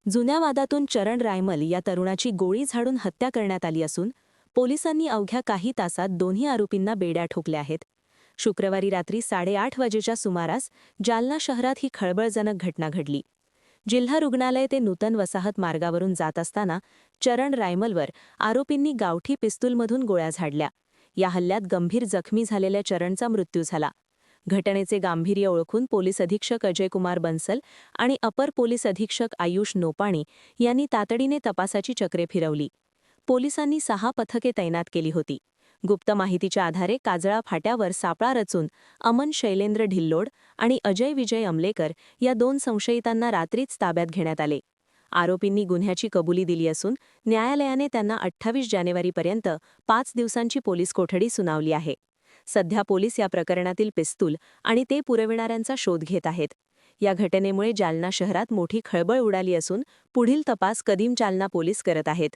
जुन्या वादातून चरण रायमल या तरुणाची गोळी झाडून हत्या करण्यात आली असून पोलिसांनी अवघ्या काही तासात दोन्ही आरोपींना बेड्या ठोकल्या आहेत. शुक्रवारी रात्री 8:30 वाजेच्या सुमारास जालना शहरात ही खळबळजनक घटना घडली. जिल्हा रुग्णालय ते नूतन वसाहत मार्गावरून जात असताना चरण रायमलवर आरोपींनी गावठी पिस्तूलमधून गोळ्या झाडल्या. या हल्ल्यात गंभीर जखमी झालेल्या चरणचा मृत्यू झाला. घटनेचे गांभीर्य ओळखून पोलीस अधीक्षक अजयकुमार बन्सल आणि अपर पोलीस अधीक्षक आयुष नोपाणी यांनी तातडीने तपासाची चक्रे फिरवली. पोलिसांनी 6 पथके तैनात केली होती. गुप्त माहितीच्या आधारे काजळा फाट्यावर सापळा रचून अमन शैलेंद्र ढिल्लोड आणि अजय विजय अमलेकर या 2 संशयितांना रात्रीच ताब्यात घेण्यात आले. आरोपींनी गुन्ह्याची कबुली दिली असून न्यायालयाने त्यांना 28 जानेवारीपर्यंत 5 दिवसांची पोलीस कोठडी सुनावली आहे. सध्या पोलीस या प्रकरणातील पिस्तूल आणि ते पुरविणाऱ्यांचा शोध घेत आहेत. या घटनेमुळे जालना शहरात मोठी खळबळ उडाली असून पुढील तपास कदीम जालना पोलीस करत आहेत.